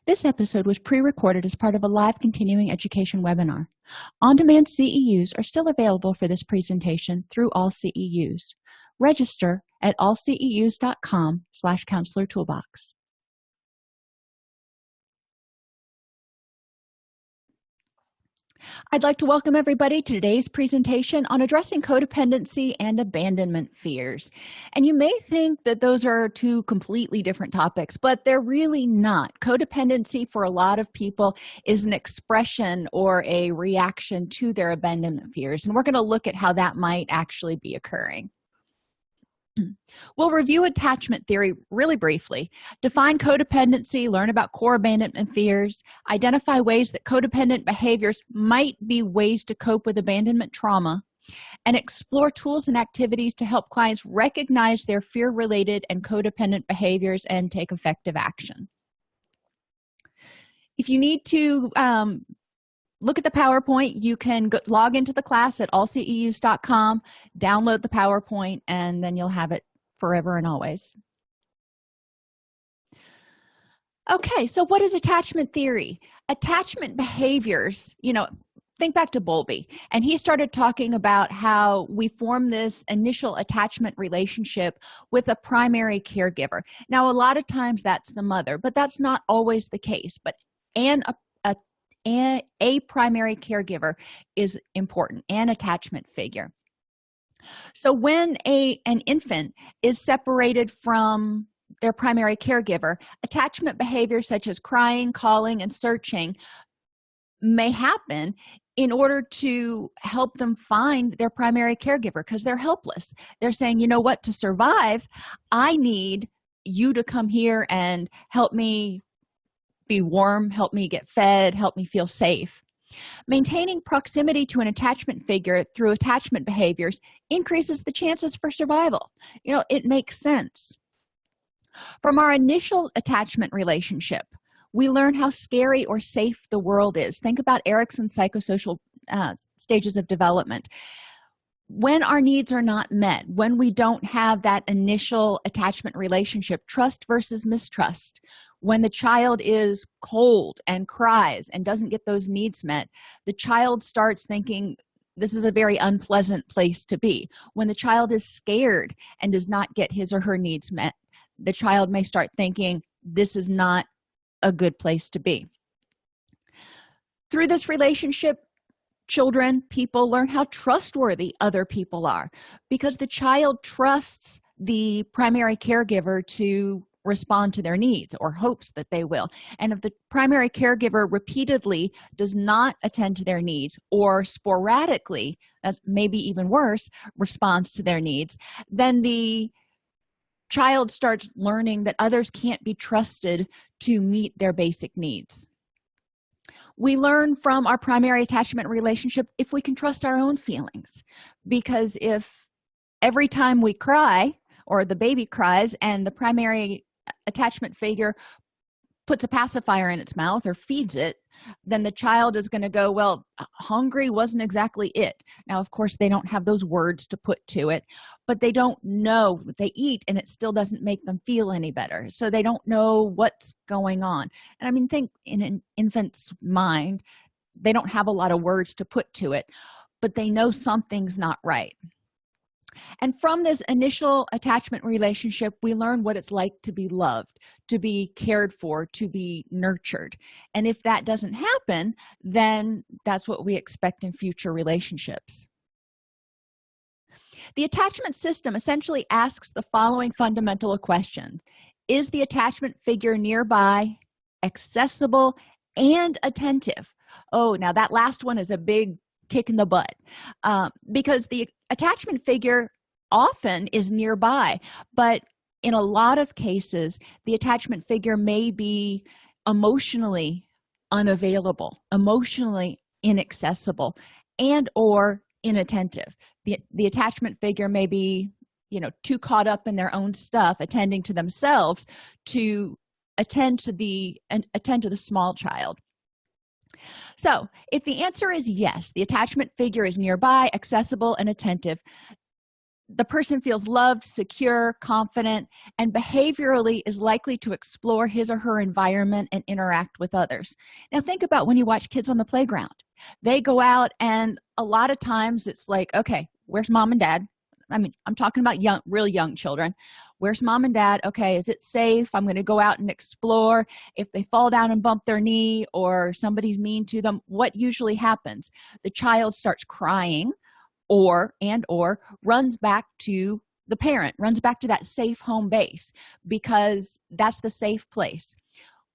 This episode was pre-recorded as part of a live continuing education webinar. On-demand CEUs are still available for this presentation through AllCEUs. Register at allceus.com/counselor toolbox. I'd like to welcome everybody to today's presentation on addressing codependency and abandonment fears. And you may think that those are two completely different topics, but they're really not. Codependency for a lot of people is an expression or a reaction to their abandonment fears, and we're going to look at how that might actually be occurring. We'll review attachment theory really briefly, define codependency, learn about core abandonment fears, identify ways that codependent behaviors might be ways to cope with abandonment trauma, and explore tools and activities to help clients recognize their fear-related and codependent behaviors and take effective action. If you need to look at the PowerPoint, you can log into the class at allceus.com, download the PowerPoint, and then you'll have it forever and always. Okay, so what is attachment theory? Attachment behaviors, think back to Bowlby, and he started talking about how we form this initial attachment relationship with a primary caregiver. Now, a lot of times that's the mother, but that's not always the case. But a primary caregiver is important, an attachment figure. So when an infant is separated from their primary caregiver, attachment behaviors such as crying, calling, and searching may happen in order to help them find their primary caregiver because they're helpless. They're saying, you know what, to survive, I need you to come here and help me be warm, help me get fed, help me feel safe. Maintaining proximity to an attachment figure through attachment behaviors increases the chances for survival. It makes sense. From our initial attachment relationship, we learn how scary or safe the world is. Think about Erikson's psychosocial stages of development. When our needs are not met, when we don't have that initial attachment relationship, trust versus mistrust, when the child is cold and cries and doesn't get those needs met, the child starts thinking this is a very unpleasant place to be. When the child is scared and does not get his or her needs met, the child may start thinking this is not a good place to be. Through this relationship, people learn how trustworthy other people are because the child trusts the primary caregiver to respond to their needs or hopes that they will. And if the primary caregiver repeatedly does not attend to their needs or sporadically, that's maybe even worse, responds to their needs, then the child starts learning that others can't be trusted to meet their basic needs. We learn from our primary attachment relationship if we can trust our own feelings, because if every time we cry or the baby cries and the primary attachment figure puts a pacifier in its mouth or feeds it, then the child is going to go, well, hungry wasn't exactly it. Now, of course, they don't have those words to put to it, but they don't know. They eat and it still doesn't make them feel any better. So they don't know what's going on. And think in an infant's mind, they don't have a lot of words to put to it, but they know something's not right. And from this initial attachment relationship, we learn what it's like to be loved, to be cared for, to be nurtured. And if that doesn't happen, then that's what we expect in future relationships. The attachment system essentially asks the following fundamental question: is the attachment figure nearby, accessible, and attentive? Oh, now that last one is a big kick in the butt because the attachment figure often is nearby, but in a lot of cases the attachment figure may be emotionally unavailable, emotionally inaccessible, and or inattentive. The attachment figure may be too caught up in their own stuff, attending to themselves, to attend to the small child. So if the answer is yes, the attachment figure is nearby, accessible, and attentive, the person feels loved, secure, confident, and behaviorally is likely to explore his or her environment and interact with others. Now think about when you watch kids on the playground. They go out, and a lot of times it's like, okay, where's mom and dad? I mean, I'm talking about real young children. Where's mom and dad? Okay, is it safe? I'm going to go out and explore. If they fall down and bump their knee or somebody's mean to them, what usually happens? The child starts crying or runs back to the parent, runs back to that safe home base because that's the safe place.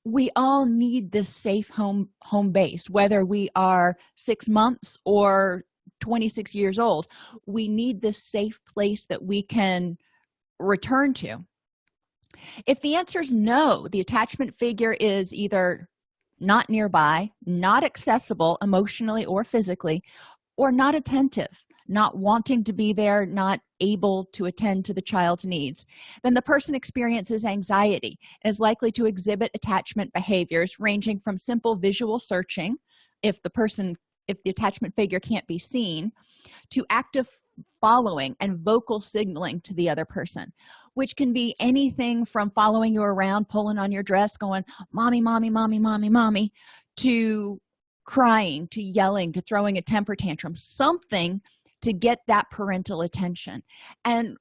We all need this safe home base, whether we are 6 months or 26 years old. We need this safe place that we can return to. If the answer is no, the attachment figure is either not nearby, not accessible emotionally or physically, or not attentive, not wanting to be there, not able to attend to the child's needs, then the person experiences anxiety and is likely to exhibit attachment behaviors ranging from simple visual searching, if the attachment figure can't be seen, to active following and vocal signaling to the other person, which can be anything from following you around, pulling on your dress, going, mommy, mommy, mommy, mommy, mommy, to crying, to yelling, to throwing a temper tantrum, something to get that parental attention. And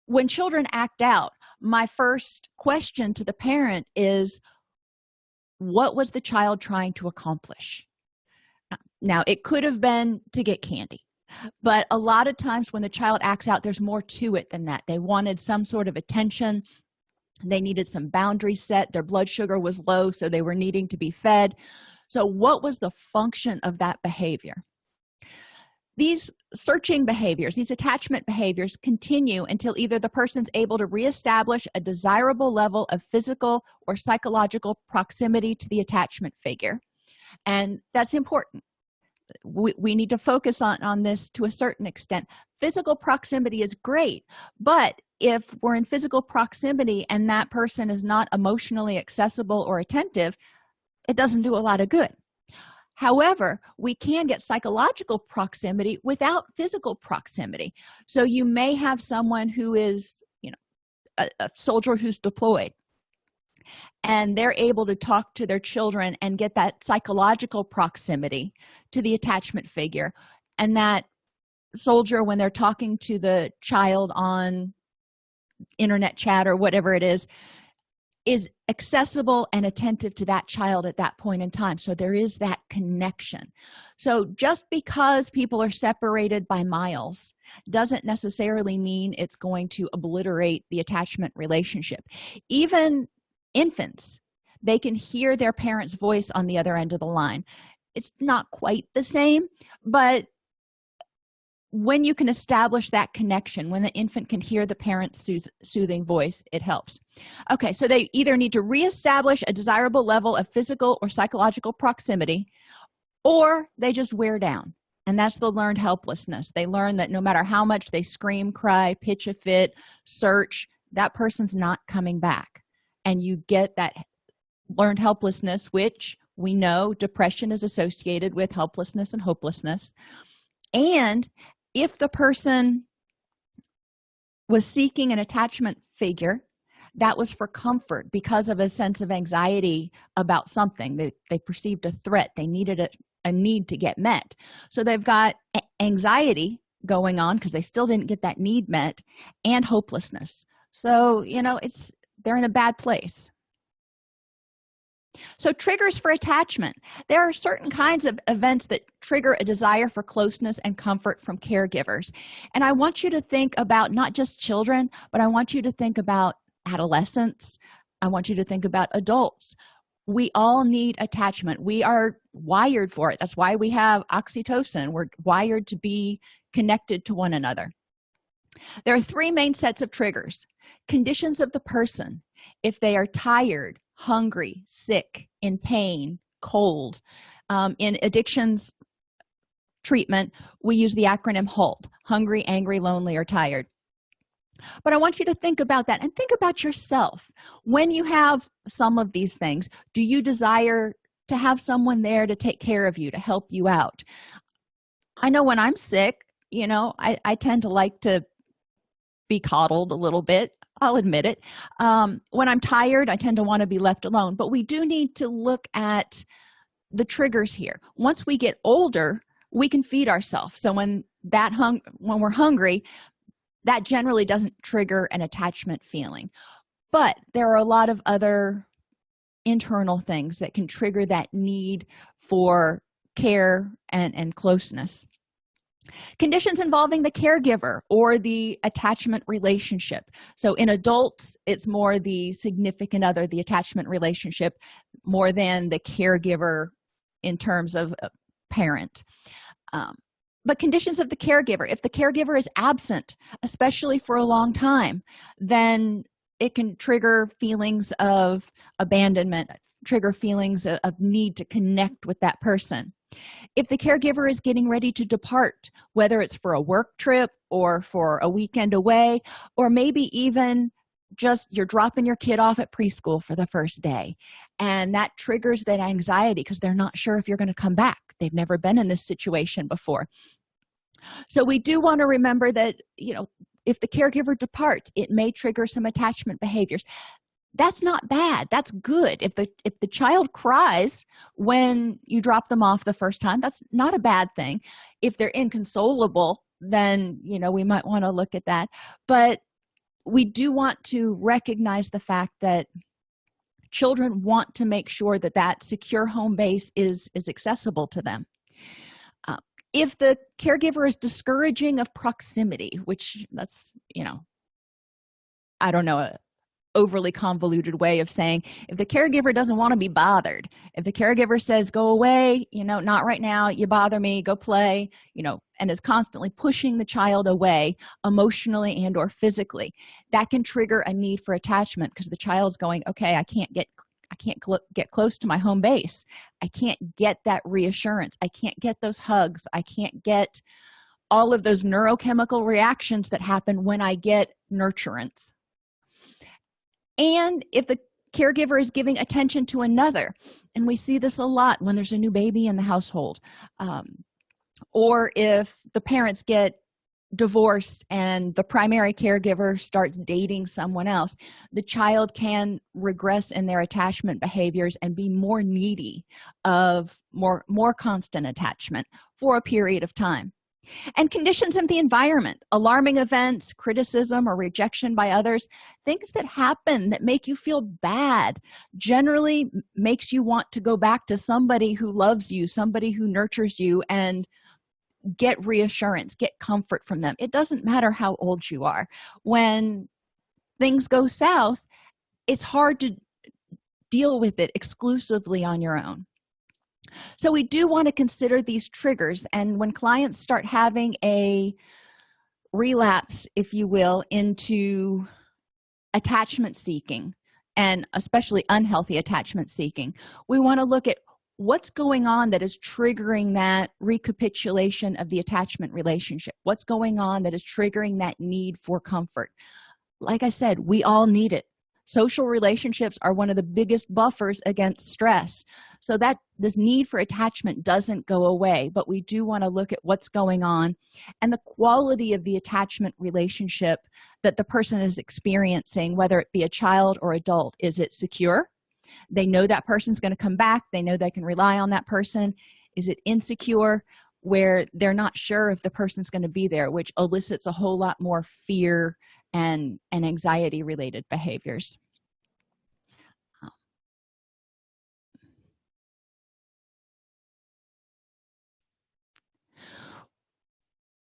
when children act out, my first question to the parent is, what was the child trying to accomplish? Now, it could have been to get candy, but a lot of times when the child acts out, there's more to it than that. They wanted some sort of attention. They needed some boundaries set. Their blood sugar was low, so they were needing to be fed. So what was the function of that behavior? These searching behaviors, these attachment behaviors continue until either the person's able to reestablish a desirable level of physical or psychological proximity to the attachment figure. And that's important. We need to focus on this to a certain extent. Physical proximity is great, but if we're in physical proximity and that person is not emotionally accessible or attentive, it doesn't do a lot of good. However, we can get psychological proximity without physical proximity. So you may have someone who is, a soldier who's deployed, and they're able to talk to their children and get that psychological proximity to the attachment figure. And that soldier, when they're talking to the child on internet chat or whatever it is accessible and attentive to that child at that point in time. So there is that connection. So just because people are separated by miles doesn't necessarily mean it's going to obliterate the attachment relationship. Even infants, they can hear their parent's voice on the other end of the line. It's not quite the same, but when you can establish that connection, when the infant can hear the parent's soothing voice, it helps. Okay, so they either need to reestablish a desirable level of physical or psychological proximity, or they just wear down. And that's the learned helplessness. They learn that no matter how much they scream, cry, pitch a fit, search, that person's not coming back. And you get that learned helplessness, which we know depression is associated with helplessness and hopelessness. And if the person was seeking an attachment figure that was for comfort because of a sense of anxiety about something, they perceived a threat, they needed a need to get met, so they've got anxiety going on because they still didn't get that need met, and hopelessness. So they're in a bad place. So triggers for attachment. There are certain kinds of events that trigger a desire for closeness and comfort from caregivers. And I want you to think about not just children, but I want you to think about adolescents. I want you to think about adults. We all need attachment. We are wired for it. That's why we have oxytocin. We're wired to be connected to one another. There are three main sets of triggers. Conditions of the person. If they are tired, hungry, sick, in pain, cold. In addictions treatment, we use the acronym HALT: hungry, angry, lonely, or tired. But I want you to think about that and think about yourself. When you have some of these things, do you desire to have someone there to take care of you, to help you out? I know when I'm sick, I tend to like to be coddled a little bit. I'll admit it. When I'm tired, I tend to want to be left alone. But we do need to look at the triggers here. Once we get older, we can feed ourselves. So when we're hungry, that generally doesn't trigger an attachment feeling. But there are a lot of other internal things that can trigger that need for care and closeness. Conditions involving the caregiver or the attachment relationship. So in adults, it's more the significant other, the attachment relationship, more than the caregiver in terms of a parent. But conditions of the caregiver, if the caregiver is absent, especially for a long time, then it can trigger feelings of abandonment, trigger feelings of need to connect with that person. If the caregiver is getting ready to depart, whether it's for a work trip or for a weekend away, or maybe even just you're dropping your kid off at preschool for the first day, and that triggers that anxiety because they're not sure if you're going to come back. They've never been in this situation before. So we do want to remember that, if the caregiver departs, it may trigger some attachment behaviors. That's not bad. That's good. If the child cries when you drop them off the first time, that's not a bad thing. If they're inconsolable, then we might want to look at that. But we do want to recognize the fact that children want to make sure that that secure home base is accessible to them. If the caregiver is discouraging of proximity, which that's I don't know, a overly convoluted way of saying, if the caregiver doesn't want to be bothered, if the caregiver says go away, not right now, you bother me, go play, and is constantly pushing the child away emotionally and or physically, that can trigger a need for attachment because the child's going, okay, I can't get close to my home base. I can't get that reassurance. I can't get those hugs. I can't get all of those neurochemical reactions that happen when I get nurturance. And if the caregiver is giving attention to another, and we see this a lot when there's a new baby in the household, or if the parents get divorced and the primary caregiver starts dating someone else, the child can regress in their attachment behaviors and be more needy of more constant attachment for a period of time. And conditions in the environment, alarming events, criticism or rejection by others, things that happen that make you feel bad, generally makes you want to go back to somebody who loves you, somebody who nurtures you, and get reassurance, get comfort from them. It doesn't matter how old you are. When things go south, it's hard to deal with it exclusively on your own. So we do want to consider these triggers, and when clients start having a relapse, if you will, into attachment seeking, and especially unhealthy attachment seeking, we want to look at what's going on that is triggering that recapitulation of the attachment relationship. What's going on that is triggering that need for comfort? Like I said, we all need it. Social relationships are one of the biggest buffers against stress. So that this need for attachment doesn't go away, but we do want to look at what's going on and the quality of the attachment relationship that the person is experiencing, whether it be a child or adult. Is it secure? They know that person's going to come back. They know they can rely on that person. Is it insecure, where they're not sure if the person's going to be there, which elicits a whole lot more fear and anxiety related behaviors?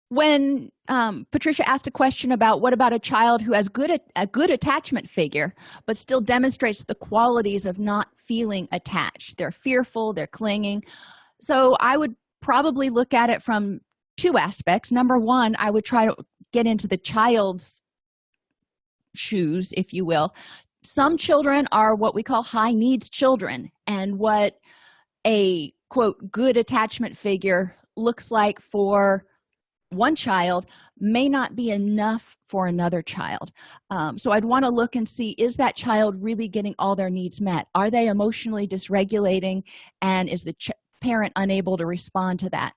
When Patricia asked a question about what about a child who has a good attachment figure but still demonstrates the qualities of not feeling attached, they're fearful, they're clinging. So I would probably look at it from two aspects. Number one, I would try to get into the child's shoes, if you will. Some children are what we call high needs children, and what a quote good attachment figure looks like for one child may not be enough for another child. So I'd want to look and see, is that child really getting all their needs met? Are they emotionally dysregulating, and is the parent unable to respond to that?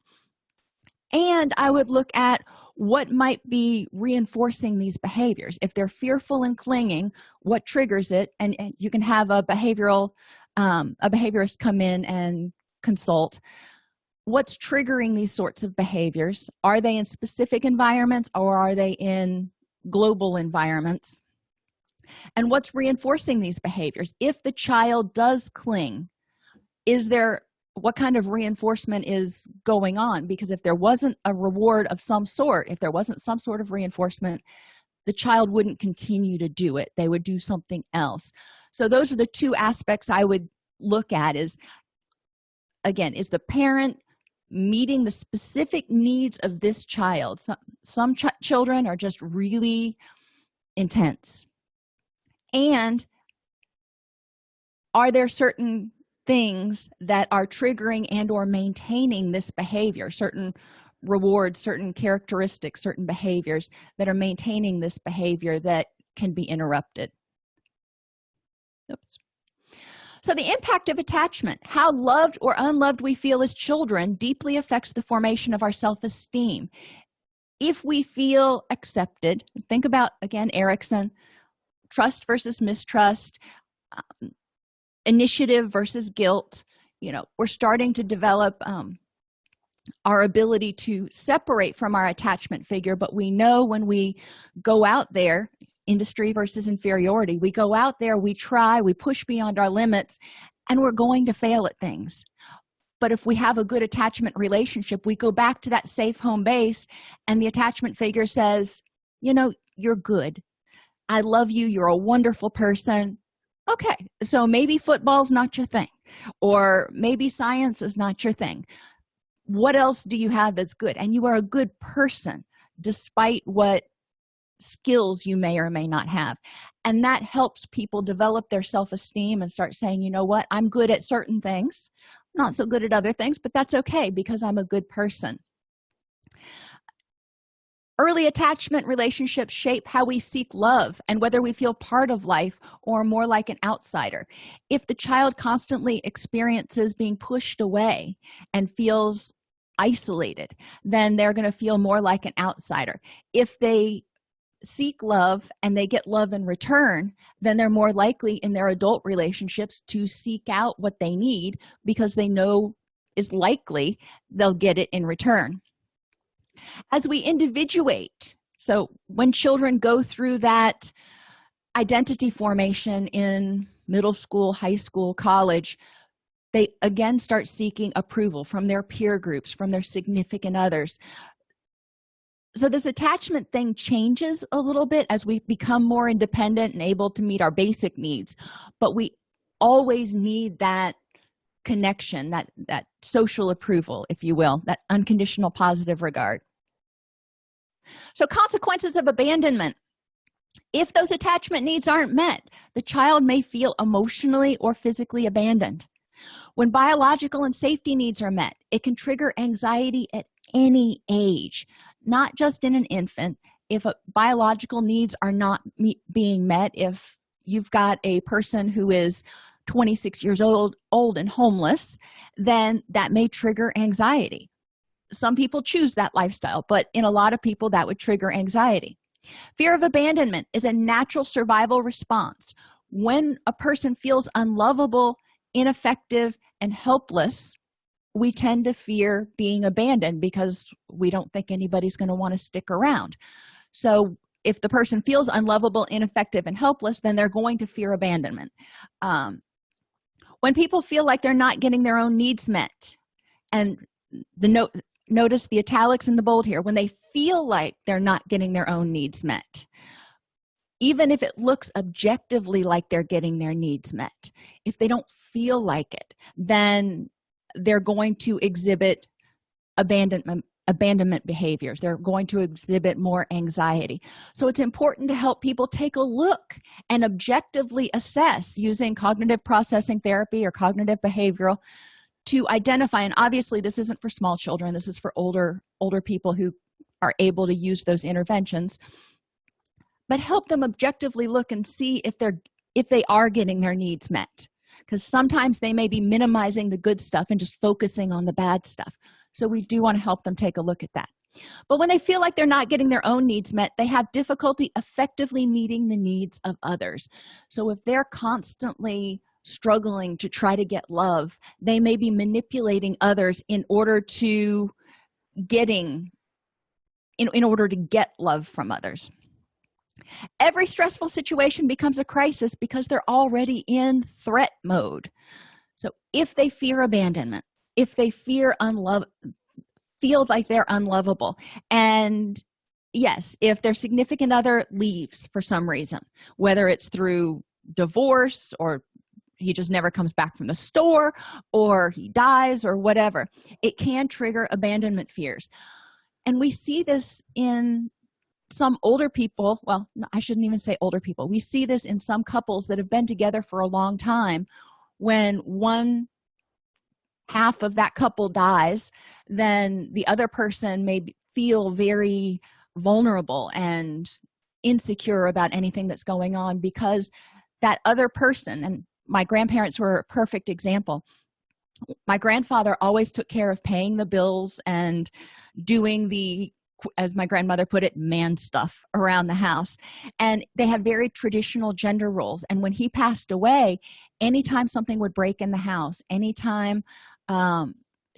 And I would look at what might be reinforcing these behaviors. If they're fearful and clinging, what triggers it? And you can have a behaviorist come in and consult. What's triggering these sorts of behaviors? Are they in specific environments, or are they in global environments? And what's reinforcing these behaviors? If the child does cling, what kind of reinforcement is going on? Because if there wasn't a reward of some sort, if there wasn't some sort of reinforcement, the child wouldn't continue to do it. They would do something else. So those are the two aspects I would look at. Is the parent meeting the specific needs of this child? Some children are just really intense. And are there certain things that are triggering and or maintaining this behavior, certain rewards, certain characteristics, certain behaviors that are maintaining this behavior that can be interrupted? Oops. So the impact of attachment, how loved or unloved we feel as children, deeply affects the formation of our self-esteem. If we feel accepted, think about, again, Erickson, trust versus mistrust, initiative versus guilt. We're starting to develop our ability to separate from our attachment figure, but we know when we go out there, industry versus inferiority, we go out there, we try, we push beyond our limits, and we're going to fail at things. But if we have a good attachment relationship, we go back to that safe home base, and the attachment figure says, you're good. I love you. You're a wonderful person. Okay, so maybe football's not your thing, or maybe science is not your thing. What else do you have that's good? And you are a good person despite what skills you may or may not have. And that helps people develop their self-esteem and start saying, you know what, I'm good at certain things, not so good at other things, but that's okay because I'm a good person. Early attachment relationships shape how we seek love and whether we feel part of life or more like an outsider. If the child constantly experiences being pushed away and feels isolated, then they're going to feel more like an outsider. If they seek love and they get love in return, then they're more likely in their adult relationships to seek out what they need because they know is likely they'll get it in return. As we individuate, so when children go through that identity formation in middle school, high school, college, they again start seeking approval from their peer groups, from their significant others. So this attachment thing changes a little bit as we become more independent and able to meet our basic needs, but we always need that connection, that social approval, if you will, that unconditional positive regard. So consequences of abandonment. If those attachment needs aren't met, the child may feel emotionally or physically abandoned. When biological and safety needs are met, it can trigger anxiety at any age, not just in an infant. If biological needs are not being met, if you've got a person who is 26 years old and homeless, then that may trigger anxiety. Some people choose that lifestyle, but in a lot of people that would trigger anxiety. Fear of abandonment is a natural survival response. When a person feels unlovable, ineffective, and helpless, we tend to fear being abandoned because we don't think anybody's going to want to stick around. So if the person feels unlovable, ineffective, and helpless, then they're going to fear abandonment. When people feel like they're not getting their own needs met, and notice the italics and the bold here, when they feel like they're not getting their own needs met, even if it looks objectively like they're getting their needs met, if they don't feel like it, then they're going to exhibit abandonment behaviors. They're going to exhibit more anxiety. So it's important to help people take a look and objectively assess using cognitive processing therapy or cognitive behavioral to identify. And obviously this isn't for small children, this is for older people who are able to use those interventions, but help them objectively look and see if they are getting their needs met, because sometimes they may be minimizing the good stuff and just focusing on the bad stuff. So we do want to help them take a look at that. But when they feel like they're not getting their own needs met, they have difficulty effectively meeting the needs of others. So if they're constantly struggling to try to get love, they may be manipulating others in order to getting in order to get love from others. Every stressful situation becomes a crisis because they're already in threat mode. So if they fear abandonment, if they feel like they're unlovable, and yes, if their significant other leaves for some reason, whether it's through divorce or he just never comes back from the store or he dies or whatever, it can trigger abandonment fears. And we see this in some older people. Well, no, I shouldn't even say older people. We see this in some couples that have been together for a long time. When one half of that couple dies, then the other person may feel very vulnerable and insecure about anything that's going on, because that other person, and my grandparents were a perfect example. My grandfather always took care of paying the bills and doing the, as my grandmother put it, man stuff around the house. And they had very traditional gender roles. And when he passed away, anytime something would break in the house, anytime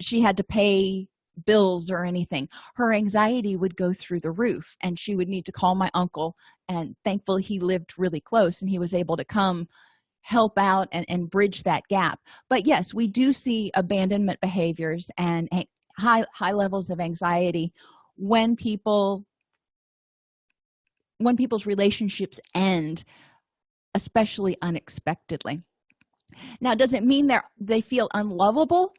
she had to pay bills or anything, her anxiety would go through the roof, and she would need to call my uncle. And thankfully he lived really close and he was able to come help out and bridge that gap. But yes, we do see abandonment behaviors and high levels of anxiety when people's relationships end, especially unexpectedly. Now, does it mean they feel unlovable?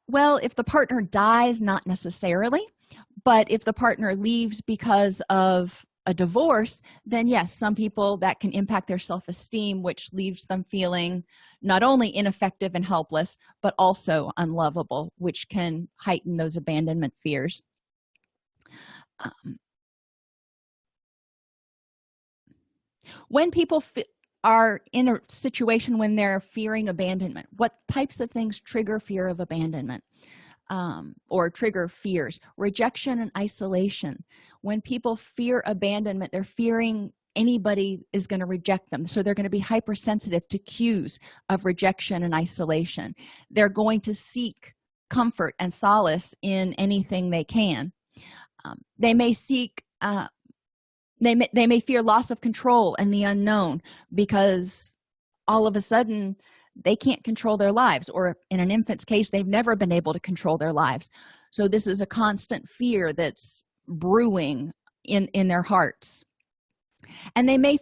Well, if the partner dies, not necessarily. But if the partner leaves because of a divorce, then yes, some people, that can impact their self-esteem, which leaves them feeling not only ineffective and helpless, but also unlovable, which can heighten those abandonment fears. When people are in a situation when they're fearing abandonment, what types of things trigger fear of abandonment or trigger fears? Rejection and isolation. When people fear abandonment, they're fearing anybody is going to reject them, so they're going to be hypersensitive to cues of rejection and isolation. They're going to seek comfort and solace in anything they can. They may seek they may fear loss of control and the unknown, because all of a sudden they can't control their lives, or in an infant's case, they've never been able to control their lives. So this is a constant fear that's brewing in their hearts. And they may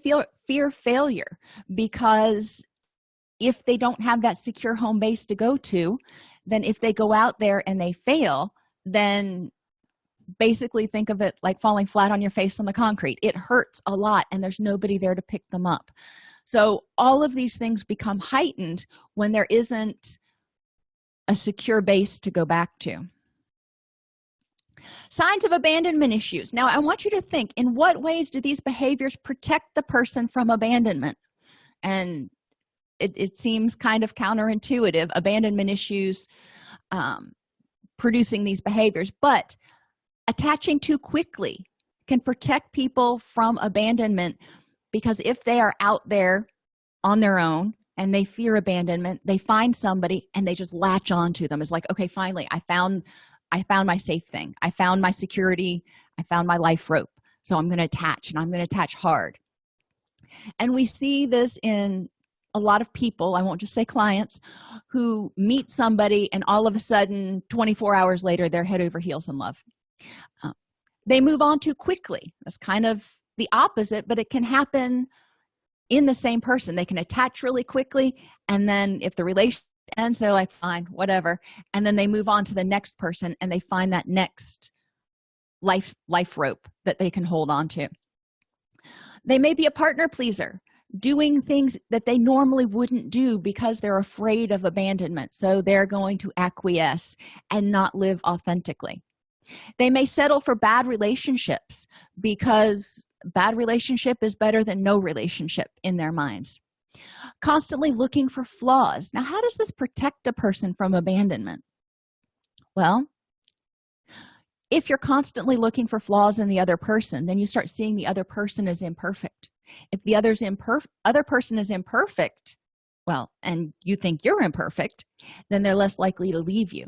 fear failure, because if they don't have that secure home base to go to, then if they go out there and they fail, then basically think of it like falling flat on your face on the concrete. It hurts a lot and there's nobody there to pick them up. So all of these things become heightened when there isn't a secure base to go back to. Signs of abandonment issues. Now, I want you to think, in what ways do these behaviors protect the person from abandonment? And it seems kind of counterintuitive, abandonment issues producing these behaviors, but attaching too quickly can protect people from abandonment, because if they are out there on their own and they fear abandonment, they find somebody and they just latch on to them. It's like, okay, finally, I found my safe thing. I found my security. I found my life rope. So I'm going to attach, and I'm going to attach hard. And we see this in a lot of people, I won't just say clients, who meet somebody and all of a sudden 24 hours later they're head over heels in love. They move on too quickly. That's kind of the opposite, but it can happen in the same person. They can attach really quickly, and then if the relationship ends, they're like, fine, whatever, and then they move on to the next person and they find that next life rope that they can hold on to. They may be a partner pleaser, doing things that they normally wouldn't do because they're afraid of abandonment, so they're going to acquiesce and not live authentically. They may settle for bad relationships because bad relationship is better than no relationship in their minds. Constantly looking for flaws. Now, how does this protect a person from abandonment? Well, If you're constantly looking for flaws in the other person, then you start seeing the other person as imperfect. If the other person is imperfect, well, and you think you're imperfect, then they're less likely to leave you.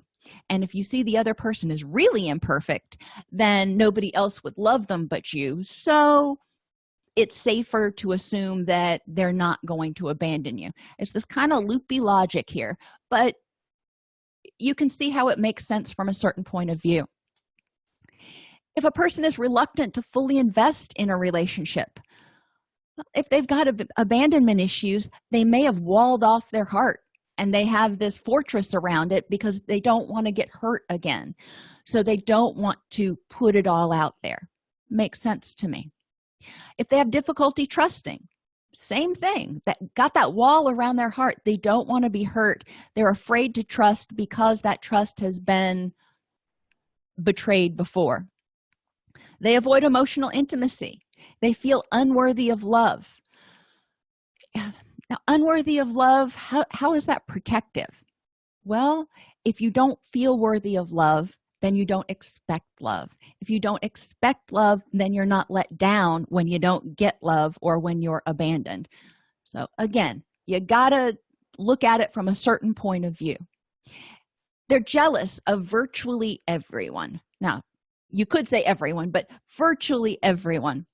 And if you see the other person is really imperfect, then nobody else would love them but you. So it's safer to assume that they're not going to abandon you. It's this kind of loopy logic here, but you can see how it makes sense from a certain point of view. If a person is reluctant to fully invest in a relationship, if they've got abandonment issues, they may have walled off their heart and they have this fortress around it because they don't want to get hurt again. So they don't want to put it all out there. Makes sense to me. If they have difficulty trusting, same thing. That got that wall around their heart. They don't want to be hurt. They're afraid to trust because that trust has been betrayed before. They avoid emotional intimacy. They feel unworthy of love. Now, unworthy of love, how is that protective? Well, if you don't feel worthy of love, then you don't expect love. If you don't expect love, then you're not let down when you don't get love or when you're abandoned. So again, you gotta look at it from a certain point of view. They're jealous of virtually everyone. Now, you could say everyone, but virtually everyone.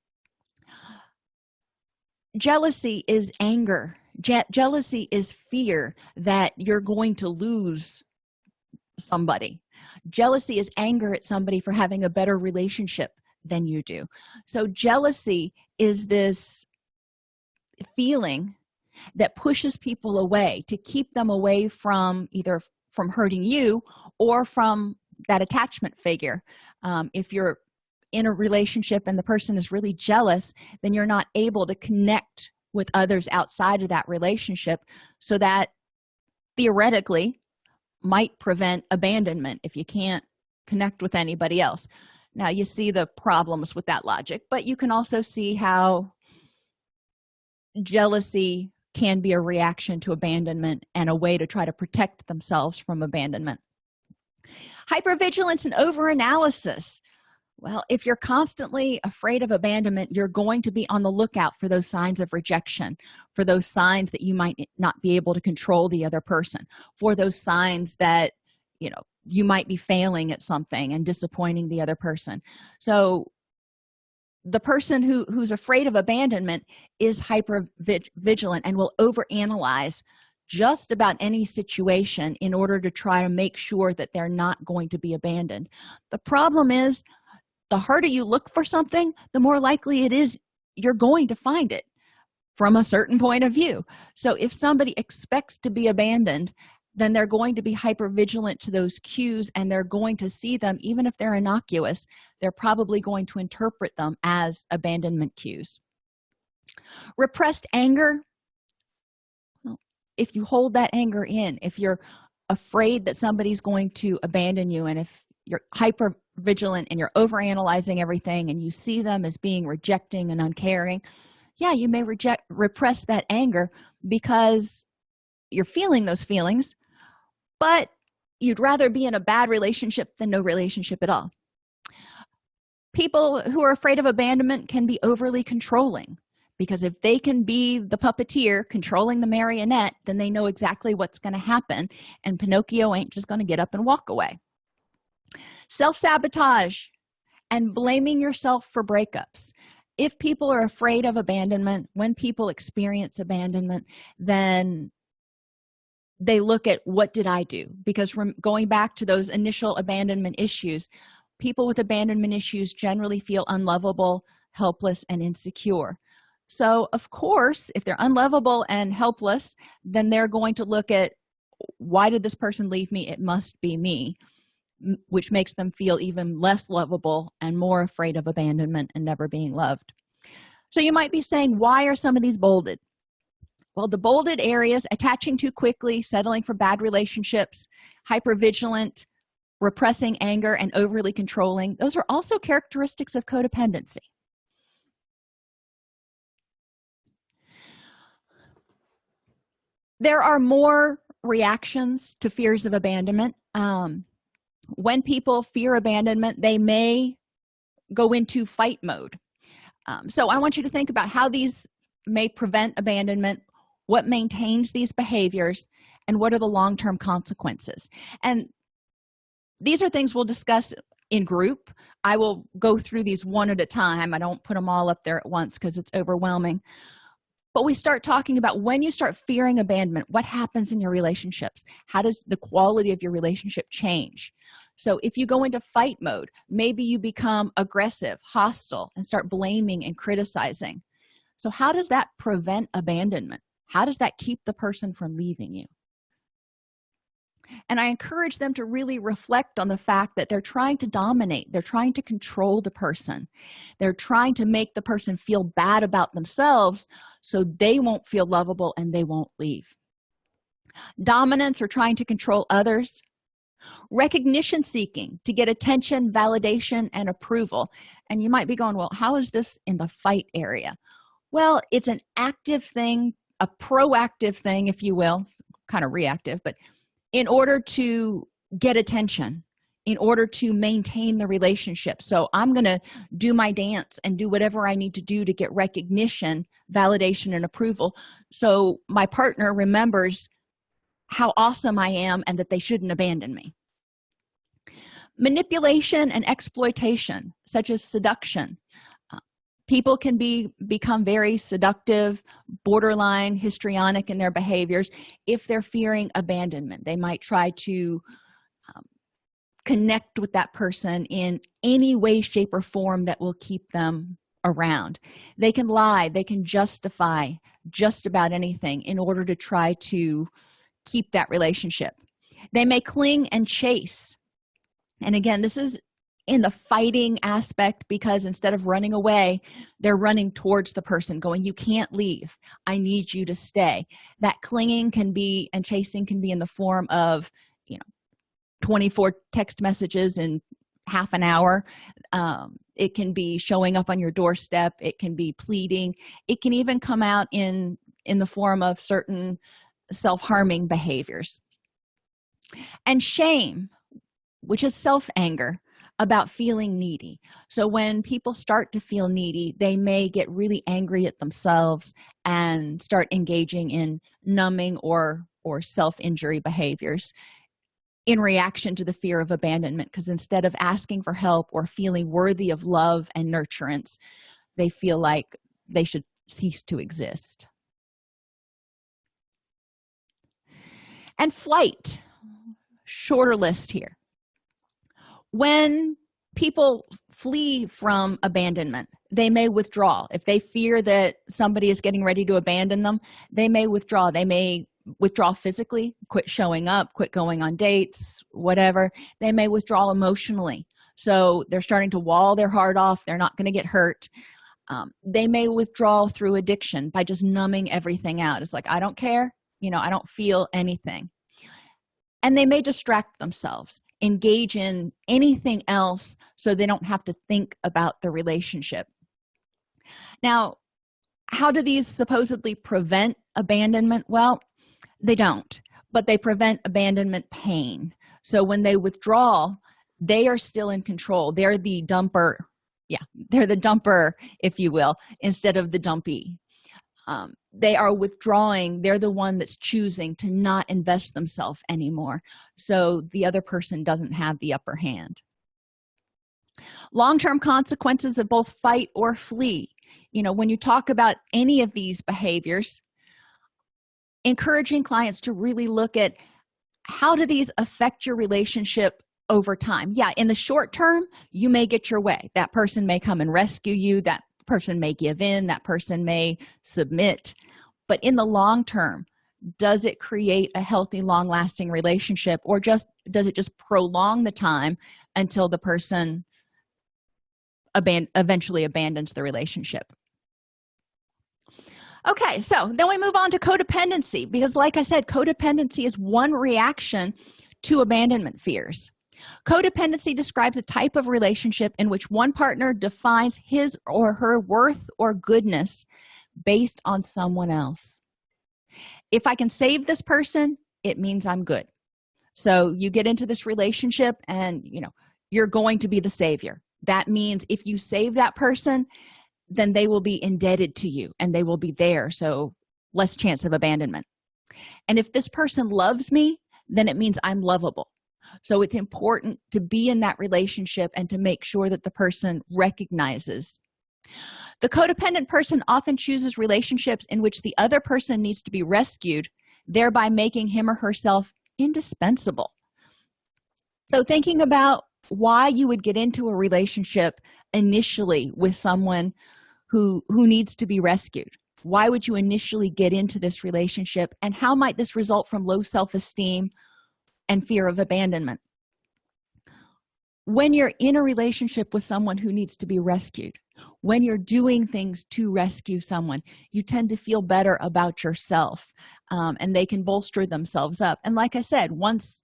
Jealousy is anger. Jealousy is fear that you're going to lose somebody. Jealousy is anger at somebody for having a better relationship than you do. So jealousy is this feeling that pushes people away, to keep them away from either from hurting you or from that attachment figure. If you're in a relationship and the person is really jealous, then you're not able to connect with others outside of that relationship, so that theoretically might prevent abandonment if you can't connect with anybody else. Now, you see the problems with that logic, but you can also see how jealousy can be a reaction to abandonment and a way to try to protect themselves from abandonment. Hypervigilance and overanalysis. Well, if you're constantly afraid of abandonment, you're going to be on the lookout for those signs of rejection, for those signs that you might not be able to control the other person, for those signs that, you might be failing at something and disappointing the other person. So the person who's afraid of abandonment is hypervigilant and will overanalyze just about any situation in order to try to make sure that they're not going to be abandoned. The problem is, the harder you look for something, the more likely it is you're going to find it from a certain point of view. So if somebody expects to be abandoned, then they're going to be hypervigilant to those cues, and they're going to see them, even if they're innocuous, they're probably going to interpret them as abandonment cues. Repressed anger. Well, if you hold that anger in, if you're afraid that somebody's going to abandon you, and if you're hyper vigilant and you're overanalyzing everything and you see them as being rejecting and uncaring, yeah, you may repress that anger because you're feeling those feelings, but you'd rather be in a bad relationship than no relationship at all. People who are afraid of abandonment can be overly controlling, because if they can be the puppeteer controlling the marionette, then they know exactly what's going to happen, and Pinocchio ain't just going to get up and walk away. Self-sabotage and blaming yourself for breakups. If people are afraid of abandonment, when people experience abandonment, then they look at, what did I do? Because going back to those initial abandonment issues, people with abandonment issues generally feel unlovable, helpless, and insecure. So, of course, if they're unlovable and helpless, then they're going to look at, why did this person leave me? It must be me, which makes them feel even less lovable and more afraid of abandonment and never being loved. So you might be saying, why are some of these bolded? Well, the bolded areas: attaching too quickly, settling for bad relationships, hypervigilant, repressing anger, and overly controlling, those are also characteristics of codependency. There are more reactions to fears of abandonment. When people fear abandonment, they may go into fight mode. So I want you to think about how these may prevent abandonment, what maintains these behaviors, and what are the long-term consequences. And these are things we'll discuss in group. I will go through these one at a time. I don't put them all up there at once because it's overwhelming. But we start talking about when you start fearing abandonment, what happens in your relationships? How does the quality of your relationship change? So if you go into fight mode, maybe you become aggressive, hostile, and start blaming and criticizing. So how does that prevent abandonment? How does that keep the person from leaving you? And I encourage them to really reflect on the fact that they're trying to dominate. They're trying to control the person. They're trying to make the person feel bad about themselves so they won't feel lovable and they won't leave. Dominance or trying to control others. Recognition seeking to get attention, validation, and approval. And you might be going, well, how is this in the fight area? Well, it's an active thing, a proactive thing, if you will, kind of reactive, but in order to get attention, in order to maintain the relationship. So I'm going to do my dance and do whatever I need to do to get recognition, validation, and approval, so my partner remembers how awesome I am and that they shouldn't abandon me. Manipulation and exploitation, such as seduction. People can become very seductive, borderline histrionic in their behaviors if they're fearing abandonment. They might try to connect with that person in any way, shape, or form that will keep them around. They can lie, they can justify just about anything in order to try to keep that relationship. They may cling and chase. And again, this is in the fighting aspect, because instead of running away, they're running towards the person going, you can't leave, I need you to stay. That clinging can be, and chasing can be in the form of 24 text messages in half an hour. It can be showing up on your doorstep. It can be pleading. It can even come out in the form of certain self-harming behaviors. And shame, which is self-anger about feeling needy. So when people start to feel needy, they may get really angry at themselves and start engaging in numbing or self-injury behaviors in reaction to the fear of abandonment, because instead of asking for help or feeling worthy of love and nurturance, they feel like they should cease to exist. And flight, shorter list here. When people flee from abandonment, they may withdraw. If they fear that somebody is getting ready to abandon them, they may withdraw. They may withdraw physically, quit showing up, quit going on dates, whatever. They may withdraw emotionally. So they're starting to wall their heart off. They're not going to get hurt. They may withdraw through addiction by just numbing everything out. It's like, I don't care. I don't feel anything. And they may distract themselves, engage in anything else so they don't have to think about the relationship. Now, how do these supposedly prevent abandonment? Well, they don't, but they prevent abandonment pain. So when they withdraw, they are still in control. They're the dumper. Yeah, they're the dumper, if you will, instead of the dumpee. They are withdrawing. They're the one that's choosing to not invest themselves anymore. So the other person doesn't have the upper hand. Long-term consequences of both fight or flee. When you talk about any of these behaviors, encouraging clients to really look at how do these affect your relationship over time. Yeah, in the short term, you may get your way. That person may come and rescue you. That person may give in. That person may submit. But in the long term, does it create a healthy, long-lasting relationship, or does it just prolong the time until the person eventually abandons the relationship? Okay, so then we move on to codependency, because like I said, codependency is one reaction to abandonment fears. Codependency describes a type of relationship in which one partner defines his or her worth or goodness based on someone else. If I can save this person, it means I'm good. So you get into this relationship and you're going to be the savior. That means if you save that person, then they will be indebted to you and they will be there, so less chance of abandonment. And if this person loves me, then it means I'm lovable. So it's important to be in that relationship and to make sure that the person recognizes. The codependent person often chooses relationships in which the other person needs to be rescued, thereby making him or herself indispensable. So thinking about why you would get into a relationship initially with someone who needs to be rescued. Why would you initially get into this relationship, and how might this result from low self-esteem and fear of abandonment? When you're in a relationship with someone who needs to be rescued, when you're doing things to rescue someone, you tend to feel better about yourself, and they can bolster themselves up. And like I said, once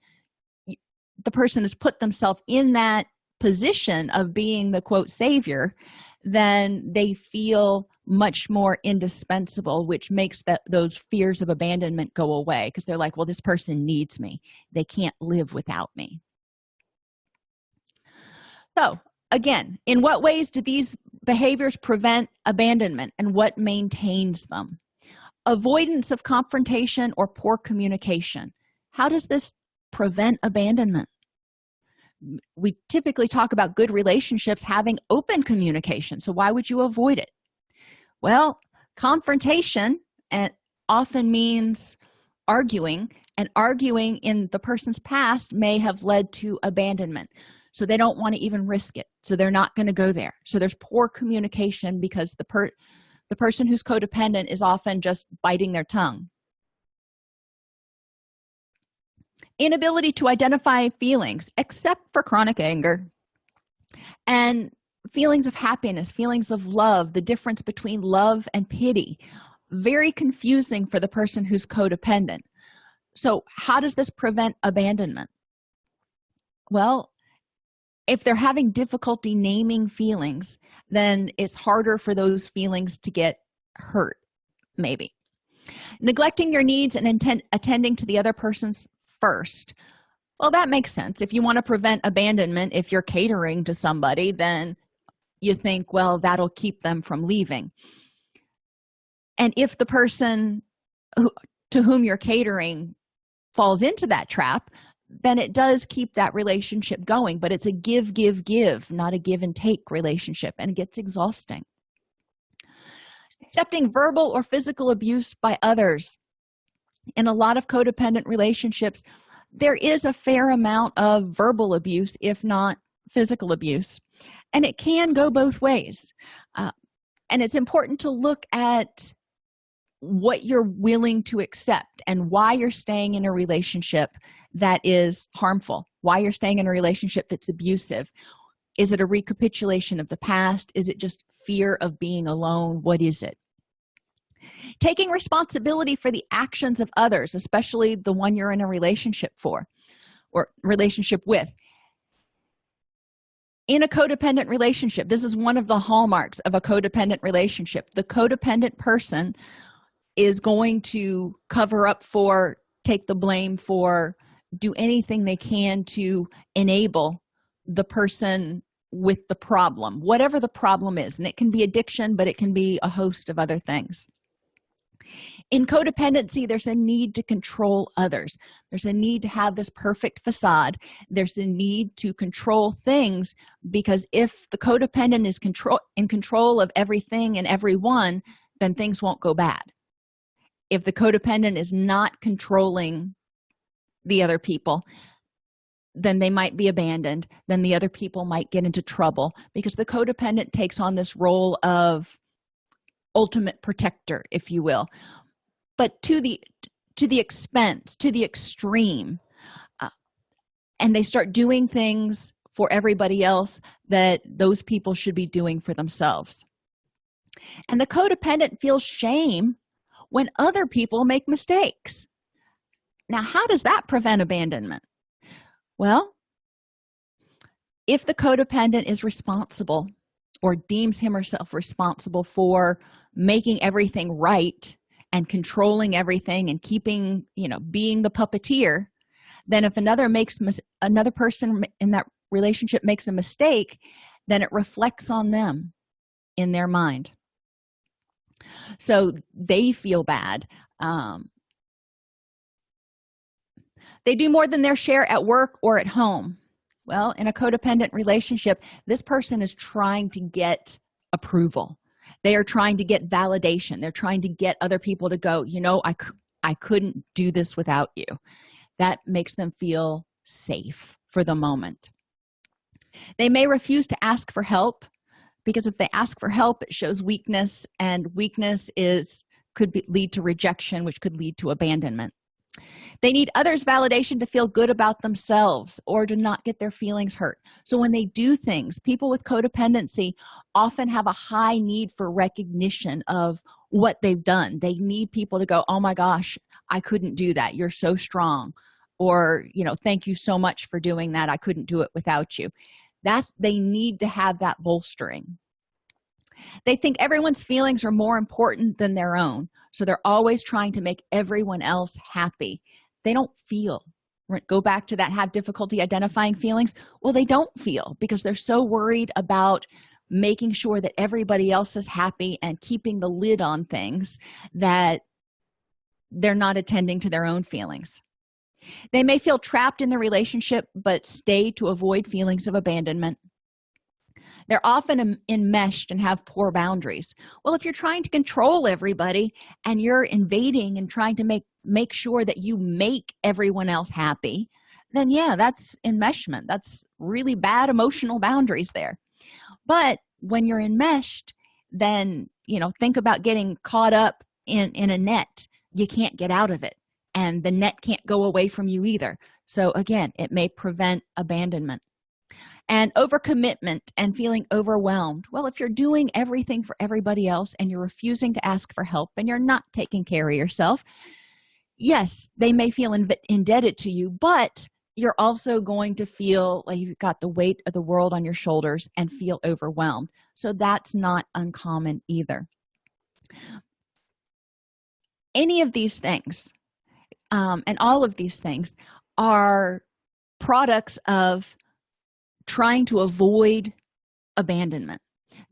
the person has put themselves in that position of being the quote savior, then they feel much more indispensable, which makes those fears of abandonment go away, because they're like, well, this person needs me. They can't live without me. So again, in what ways do these behaviors prevent abandonment, and what maintains them? Avoidance of confrontation or poor communication. How does this prevent abandonment? We typically talk about good relationships having open communication, so why would you avoid it? Well, confrontation often means arguing, and arguing in the person's past may have led to abandonment, so they don't want to even risk it, so they're not going to go there. So there's poor communication because the person who's codependent is often just biting their tongue. Inability to identify feelings except for chronic anger, and feelings of happiness, feelings of love, the difference between love and pity. Very confusing for the person who's codependent. So how does this prevent abandonment? Well, if they're having difficulty naming feelings, then it's harder for those feelings to get hurt, maybe. Neglecting your needs and attending to the other person's first. Well, that makes sense. If you want to prevent abandonment, if you're catering to somebody, then you think, well, that'll keep them from leaving. And if the person to whom you're catering falls into that trap, then it does keep that relationship going, but it's a give, not a give and take relationship, and it gets exhausting. Accepting verbal or physical abuse by others. In a lot of codependent relationships, there is a fair amount of verbal abuse, if not physical abuse, and it can go both ways. And it's important to look at what you're willing to accept and why you're staying in a relationship that is harmful, why you're staying in a relationship that's abusive. Is it a recapitulation of the past? Is it just fear of being alone? What is it? Taking responsibility for the actions of others, especially the one you're in a relationship for or relationship with. In a codependent relationship, this is one of the hallmarks of a codependent relationship. The codependent person is going to cover up for, take the blame for, do anything they can to enable the person with the problem, whatever the problem is. And it can be addiction, but it can be a host of other things. In codependency, there's a need to control others. There's a need to have this perfect facade. There's a need to control things, because if the codependent is in control of everything and everyone, then things won't go bad. If the codependent is not controlling the other people, then they might be abandoned. Then the other people might get into trouble, because the codependent takes on this role of ultimate protector, if you will, but to the expense, to the extreme, and they start doing things for everybody else that those people should be doing for themselves. And the codependent feels shame when other people make mistakes. Now, how does that prevent abandonment? Well, if the codependent is responsible or deems him or herself responsible for making everything right and controlling everything and keeping, being the puppeteer, Then if another person in that relationship makes a mistake, then it reflects on them in their mind. So they feel bad. They do more than their share at work or at home. Well, in a codependent relationship, this person is trying to get approval. They are trying to get validation. They're trying to get other people to go, I couldn't do this without you. That makes them feel safe for the moment. They may refuse to ask for help, because if they ask for help, it shows weakness, and weakness could lead to rejection, which could lead to abandonment. They need others' validation to feel good about themselves or to not get their feelings hurt. So when they do things, people with codependency often have a high need for recognition of what they've done. They need people to go, oh my gosh, I couldn't do that. You're so strong. Or, thank you so much for doing that. I couldn't do it without you. They need to have that bolstering. They think everyone's feelings are more important than their own. So they're always trying to make everyone else happy. They don't feel. Go back to that, have difficulty identifying feelings. Well, they don't feel because they're so worried about making sure that everybody else is happy and keeping the lid on things that they're not attending to their own feelings. They may feel trapped in the relationship but stay to avoid feelings of abandonment. They're often enmeshed and have poor boundaries. Well, if you're trying to control everybody and you're invading and trying to make sure that you make everyone else happy, then yeah, that's enmeshment. That's really bad emotional boundaries there. But when you're enmeshed, then think about getting caught up in a net. You can't get out of it, and the net can't go away from you either. So again, it may prevent abandonment. And overcommitment and feeling overwhelmed. Well, if you're doing everything for everybody else and you're refusing to ask for help and you're not taking care of yourself, yes, they may feel indebted to you, but you're also going to feel like you've got the weight of the world on your shoulders and feel overwhelmed. So that's not uncommon either. Any of these things, and all of these things, are products of trying to avoid abandonment.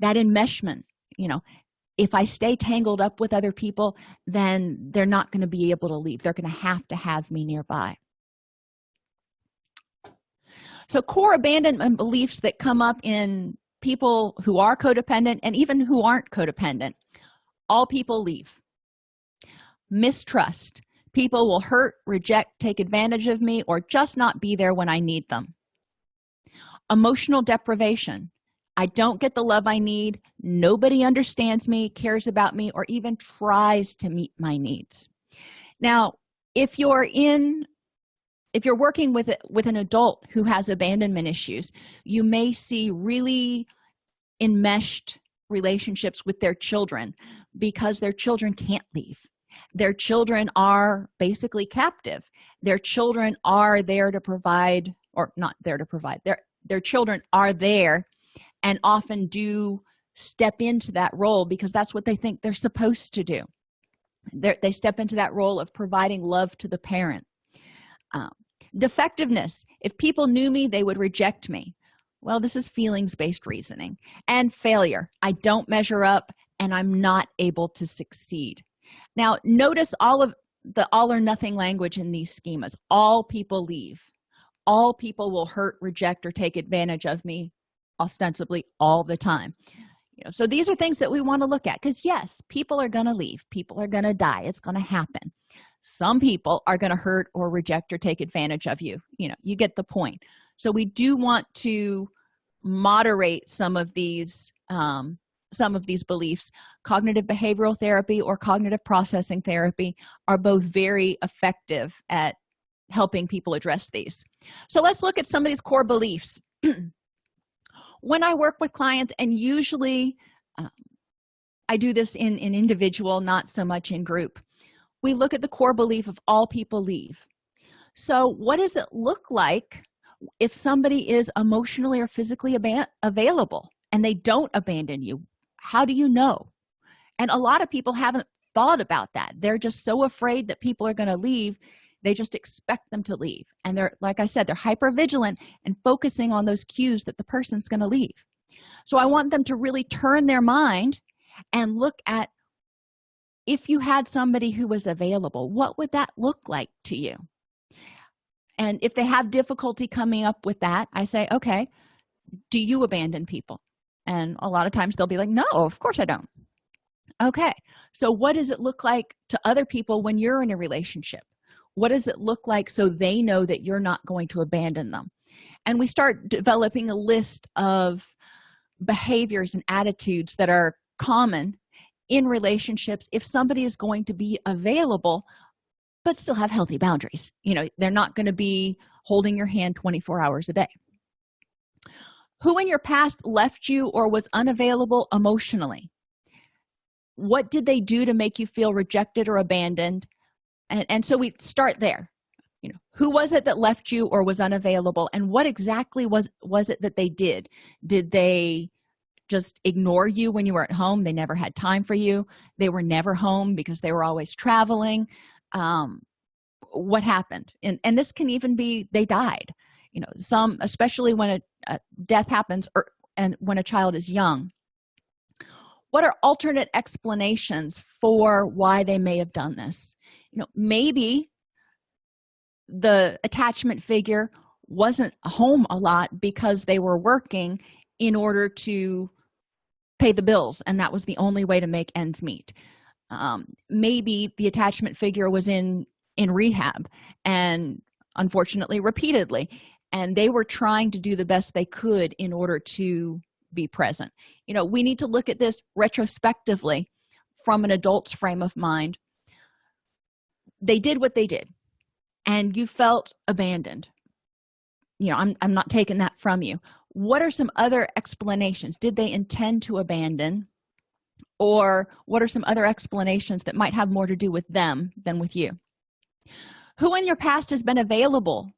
That enmeshment, if I stay tangled up with other people, then they're not going to be able to leave. They're going to have me nearby. So core abandonment beliefs that come up in people who are codependent and even who aren't codependent. All people leave. Mistrust. People will hurt, reject, take advantage of me, or just not be there when I need them. Emotional deprivation. I don't get the love I need. Nobody understands me, cares about me, or even tries to meet my needs. Now, if you're working with an adult who has abandonment issues, you may see really enmeshed relationships with their children because their children can't leave. Their children are basically captive. Their children are there to provide, or not there to provide. Their children are there and often do step into that role because that's what they think they're supposed to do. They step into that role of providing love to the parent. Defectiveness. If people knew me, they would reject me. Well, this is feelings-based reasoning. And failure. I don't measure up and I'm not able to succeed. Now, notice all of the all or nothing language in these schemas. All people leave. All people will hurt, reject, or take advantage of me ostensibly all the time. So these are things that we want to look at because yes, people are going to leave. People are going to die. It's going to happen. Some people are going to hurt or reject or take advantage of you. You get the point. So we do want to moderate some of these beliefs. Cognitive behavioral therapy or cognitive processing therapy are both very effective at helping people address these. So let's look at some of these core beliefs. When I work with clients, and usually I do this in individual, not so much in group, we look at the core belief of all people leave. So what does it look like if somebody is emotionally or physically available and they don't abandon you? How do you know? And a lot of people haven't thought about that. They're just so afraid that people are going to leave They just expect them to leave, and they're, like I said, they're hyper vigilant and focusing on those cues that the person's going to leave. So I want them to really turn their mind and look at, if you had somebody who was available, what would that look like to you? And if they have difficulty coming up with that, I say, okay, do you abandon people? And a lot of times they'll be like, no, of course I don't. Okay, so what does it look like to other people when you're in a relationship? What does it look like so they know that you're not going to abandon them? And we start developing a list of behaviors and attitudes that are common in relationships if somebody is going to be available but still have healthy boundaries. They're not going to be holding your hand 24 hours a day. Who in your past left you or was unavailable emotionally? What did they do to make you feel rejected or abandoned? And so we start there. Who was it that left you or was unavailable, and what exactly was it that they did? Did they just ignore you when you were at home? They never had time for you. They were never home because they were always traveling. What happened? And this can even be they died. Some, especially when a death happens and when a child is young. What are alternate explanations for why they may have done this? Maybe the attachment figure wasn't home a lot because they were working in order to pay the bills, and that was the only way to make ends meet. Maybe the attachment figure was in rehab, and unfortunately repeatedly, and they were trying to do the best they could in order to be present. We need to look at this retrospectively from an adult's frame of mind. They did what they did, and you felt abandoned. I'm not taking that from you. What are some other explanations? Did they intend to abandon? Or what are some other explanations that might have more to do with them than with you? Who in your past has been available?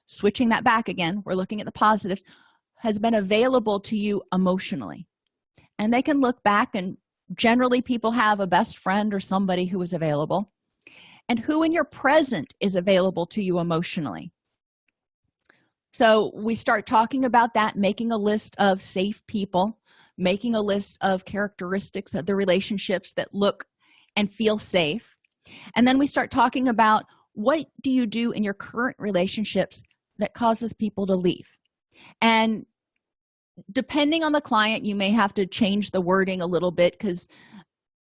Switching that back again, we're looking at the positives, has been available to you emotionally. And they can look back, and generally people have a best friend or somebody who is available. And who in your present is available to you emotionally? So we start talking about that, making a list of safe people, making a list of characteristics of the relationships that look and feel safe. And then we start talking about, what do you do in your current relationships that causes people to leave? And depending on the client, you may have to change the wording a little bit because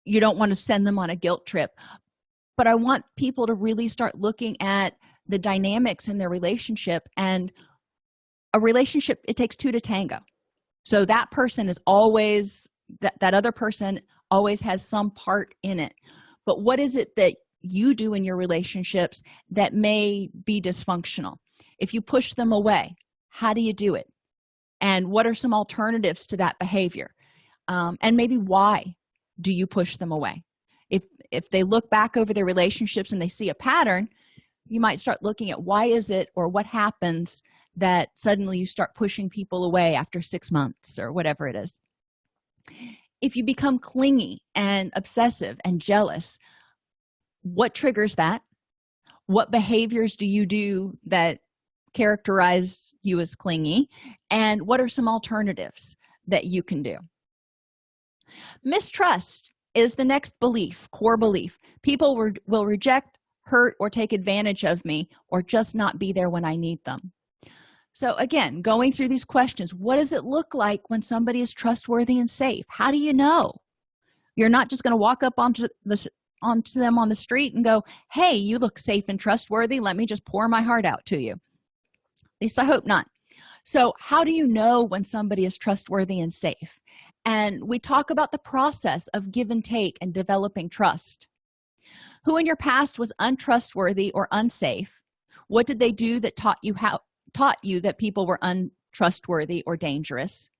you don't want to send them on a guilt trip. But I want people to really start looking at the dynamics in their relationship. And a relationship, it takes two to tango. So that person is always, that other person always has some part in it. But what is it that you do in your relationships that may be dysfunctional? If you push them away, how do you do it? And what are some alternatives to that behavior? And maybe why do you push them away? If they look back over their relationships and they see a pattern, you might start looking at, why is it, or what happens that suddenly you start pushing people away after 6 months or whatever it is. If you become clingy and obsessive and jealous, what triggers that? What behaviors do you do that characterize you as clingy? And what are some alternatives that you can do? Mistrust is the next belief, core belief. People will reject, hurt, or take advantage of me, or just not be there when I need them. So again, going through these questions, what does it look like when somebody is trustworthy and safe? How do you know? You're not just going to walk up onto them on the street and go, hey, you look safe and trustworthy. Let me just pour my heart out to you. At least I hope not. So how do you know when somebody is trustworthy and safe? And we talk about the process of give and take and developing trust. Who in your past was untrustworthy or unsafe? What did they do that taught you that people were untrustworthy or dangerous?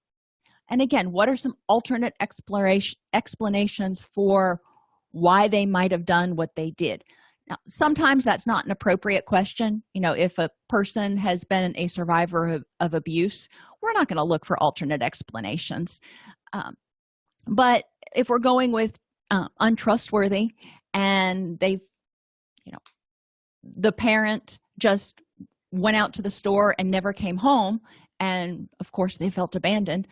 And again, what are some alternate explanations for why they might have done what they did? Now, sometimes that's not an appropriate question. If a person has been a survivor of abuse, we're not going to look for alternate explanations. But if we're going with untrustworthy, and they've the parent just went out to the store and never came home, and of course they felt abandoned.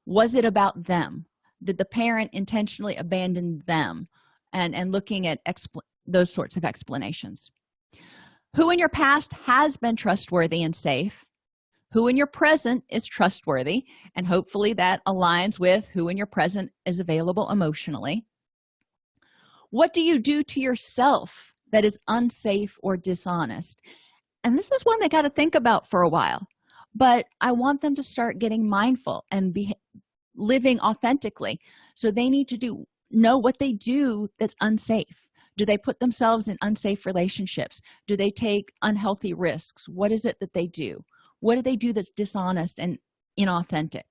Was it about them? Did the parent intentionally abandon them? And looking at those sorts of explanations. Who in your past has been trustworthy and safe? Who in your present is trustworthy? And hopefully that aligns with who in your present is available emotionally. What do you do to yourself that is unsafe or dishonest? And this is one they got to think about for a while, but I want them to start getting mindful and be living authentically. So they need to know what they do that's unsafe. Do they put themselves in unsafe relationships? Do they take unhealthy risks? What is it that they do? What do they do that's dishonest and inauthentic?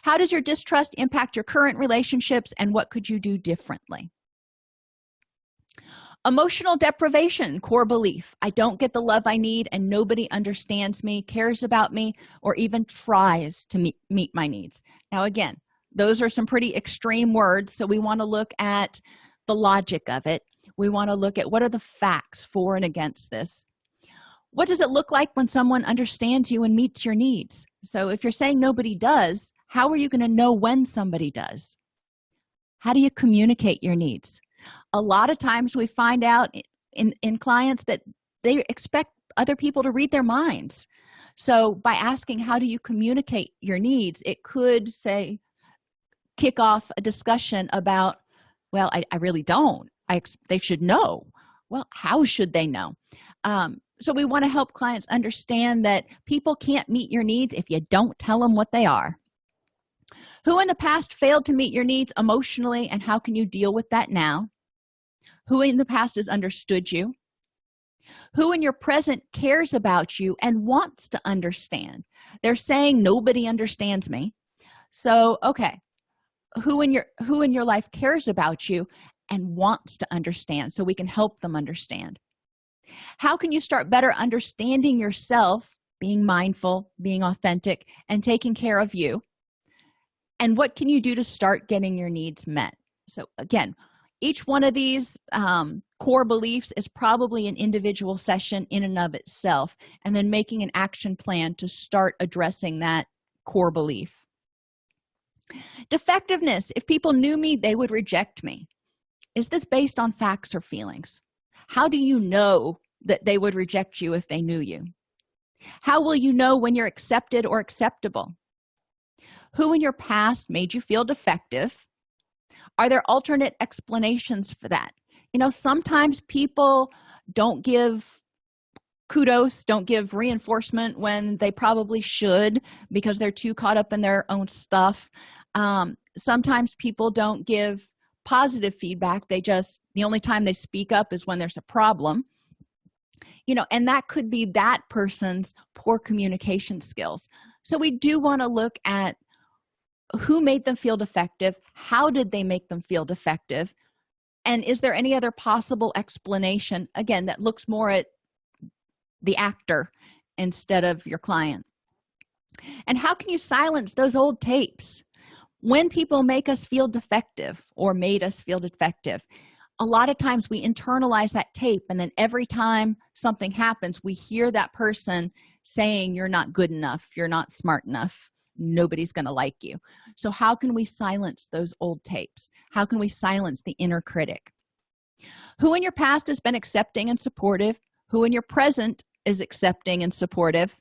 How does your distrust impact your current relationships, and what could you do differently? Emotional deprivation, core belief. I don't get the love I need, and nobody understands me, cares about me, or even tries to meet my needs. Now, again, those are some pretty extreme words, so we want to look at the logic of it. We want to look at what are the facts for and against this. What does it look like when someone understands you and meets your needs? So if you're saying nobody does, how are you going to know when somebody does? How do you communicate your needs? A lot of times we find out in clients that they expect other people to read their minds. So by asking how do you communicate your needs, it could say kick off a discussion about, well, I really don't. They should know. Well, how should they know? So we want to help clients understand that people can't meet your needs if you don't tell them what they are. Who in the past failed to meet your needs emotionally, and how can you deal with that now? Who in the past has understood you? Who in your present cares about you and wants to understand? They're saying nobody understands me. So, okay, who in your life cares about you and wants to understand, so we can help them understand? How can you start better understanding yourself, being mindful, being authentic, and taking care of you? And what can you do to start getting your needs met? So again, each one of these core beliefs is probably an individual session in and of itself, and then making an action plan to start addressing that core belief. Defectiveness. If people knew me, they would reject me. Is this based on facts or feelings? How do you know that they would reject you if they knew you? How will you know when you're accepted or acceptable? Who in your past made you feel defective? Are there alternate explanations for that? Sometimes people don't give kudos, don't give reinforcement when they probably should because they're too caught up in their own stuff. Sometimes people don't give positive feedback. The only time they speak up is when there's a problem. And that could be that person's poor communication skills. So we do want to look at who made them feel defective, how did they make them feel defective, and is there any other possible explanation, again, that looks more at the actor instead of your client? And how can you silence those old tapes? When people make us feel defective or made us feel defective, a lot of times we internalize that tape, and then every time something happens, we hear that person saying, you're not good enough, you're not smart enough, nobody's going to like you. So how can we silence those old tapes? How can we silence the inner critic? Who in your past has been accepting and supportive? Who in your present is accepting and supportive?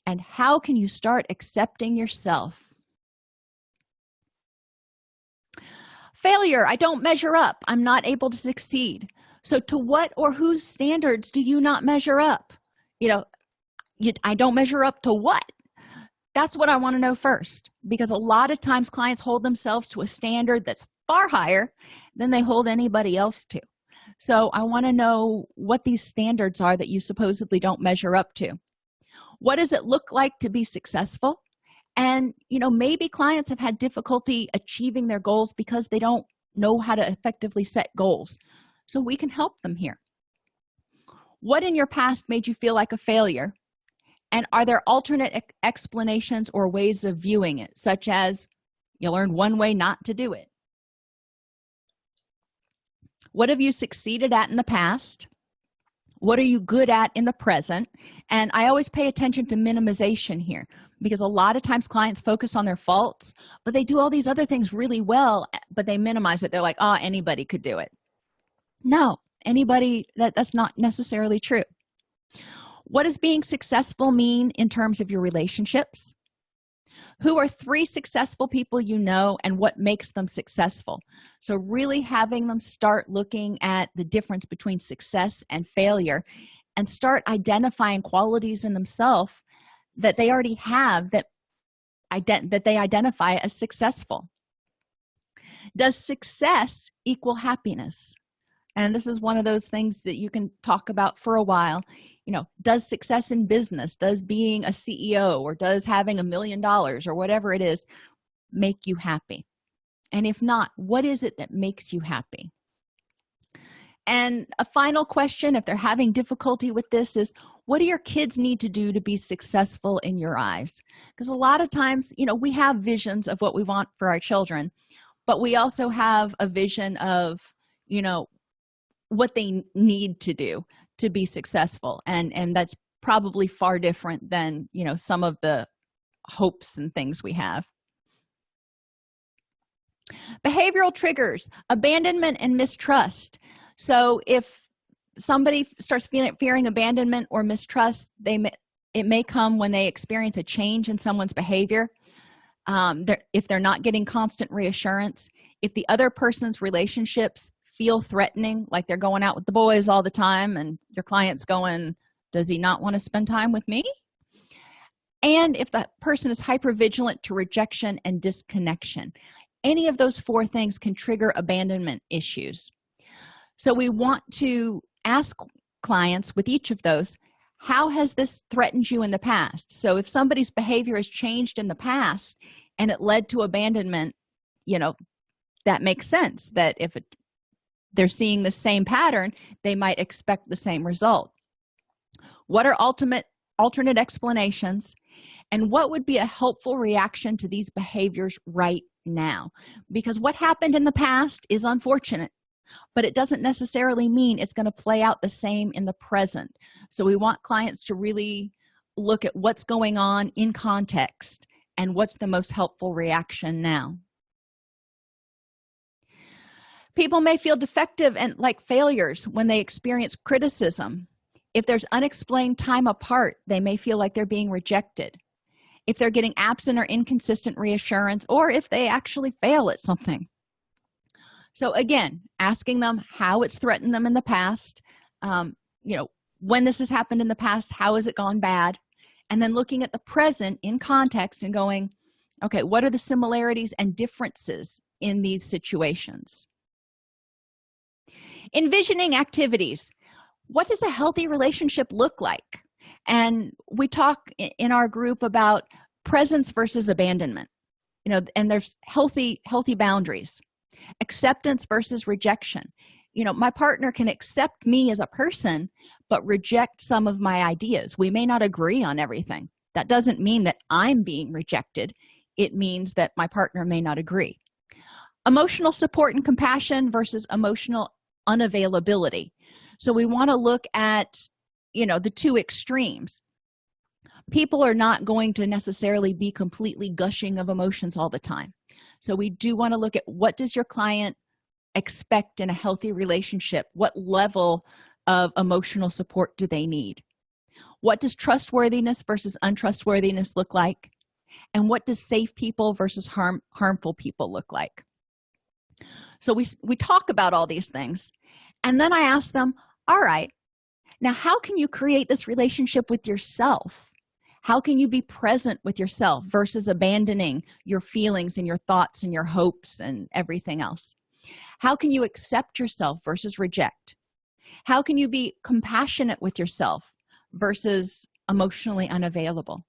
And how can you start accepting yourself? Failure. I don't measure up. I'm not able to succeed. So to what or whose standards do you not measure up? I don't measure up to what? That's what I want to know first, because a lot of times clients hold themselves to a standard that's far higher than they hold anybody else to. So I want to know what these standards are that you supposedly don't measure up to. What does it look like to be successful? And, maybe clients have had difficulty achieving their goals because they don't know how to effectively set goals. So we can help them here. What in your past made you feel like a failure? And are there alternate explanations or ways of viewing it, such as you learned one way not to do it? What have you succeeded at in the past? What are you good at in the present? And I always pay attention to minimization here, because a lot of times clients focus on their faults, but they do all these other things really well, but they minimize it. They're like, oh, anybody could do it. No, that's not necessarily true. What does being successful mean in terms of your relationships? Who are 3 successful people you know, and what makes them successful? So really having them start looking at the difference between success and failure, and start identifying qualities in themselves that they already have that they identify as successful. Does success equal happiness? And this is one of those things that you can talk about for a while. Does success in business, does being a CEO, or does having $1 million or whatever it is make you happy? And if not, what is it that makes you happy? And a final question, if they're having difficulty with this, is what do your kids need to do to be successful in your eyes? Because a lot of times, we have visions of what we want for our children, but we also have a vision of, what they need to do to be successful, and that's probably far different than some of the hopes and things we have. Behavioral triggers: abandonment and mistrust. So if somebody starts fearing abandonment or mistrust, it may come when they experience a change in someone's behavior. If they're not getting constant reassurance, if the other person's relationships feel threatening, like they're going out with the boys all the time and your client's going, does he not want to spend time with me? And if that person is hypervigilant to rejection and disconnection. Any of those 4 things can trigger abandonment issues. So we want to ask clients with each of those, how has this threatened you in the past? So if somebody's behavior has changed in the past and it led to abandonment, that makes sense, that if they're seeing the same pattern, they might expect the same result. What are alternate explanations, and what would be a helpful reaction to these behaviors right now? Because what happened in the past is unfortunate, but it doesn't necessarily mean it's going to play out the same in the present. So we want clients to really look at what's going on in context and what's the most helpful reaction now. People may feel defective and like failures when they experience criticism. If there's unexplained time apart, they may feel like they're being rejected. If they're getting absent or inconsistent reassurance, or if they actually fail at something. So again, asking them how it's threatened them in the past, when this has happened in the past, how has it gone bad? And then looking at the present in context and going, okay, what are the similarities and differences in these situations? Envisioning activities. What does a healthy relationship look like? And we talk in our group about presence versus abandonment, and there's healthy boundaries. Acceptance versus rejection. My partner can accept me as a person, but reject some of my ideas. We may not agree on everything. That doesn't mean that I'm being rejected. It means that my partner may not agree. Emotional support and compassion versus emotional unavailability. So we want to look at, the 2 extremes. People are not going to necessarily be completely gushing of emotions all the time. So we do want to look at, what does your client expect in a healthy relationship? What level of emotional support do they need? What does trustworthiness versus untrustworthiness look like? And what does safe people versus harmful people look like? So we talk about all these things, and then I ask them, all right, now how can you create this relationship with yourself? How can you be present with yourself versus abandoning your feelings and your thoughts and your hopes and everything else? How can you accept yourself versus reject? How can you be compassionate with yourself versus emotionally unavailable?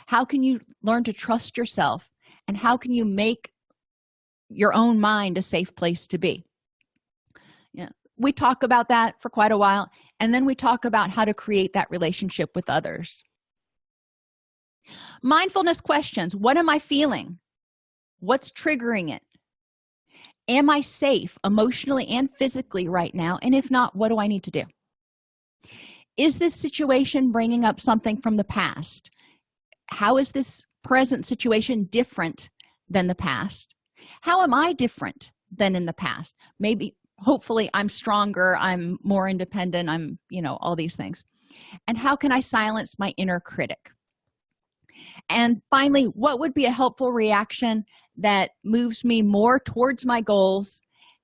How can you learn to trust yourself, and how can you make your own mind a safe place to be? We talk about that for quite a while, and then we talk about how to create that relationship with others. Mindfulness questions. What am I feeling? What's triggering it? Am I safe emotionally and physically right now? And if not, what do I need to do? Is this situation bringing up something from the past? How is this present situation different than the past? How am I different than in the past? Maybe, hopefully, I'm stronger, I'm more independent, I'm, all these things. And how can I silence my inner critic? And finally, what would be a helpful reaction that moves me more towards my goals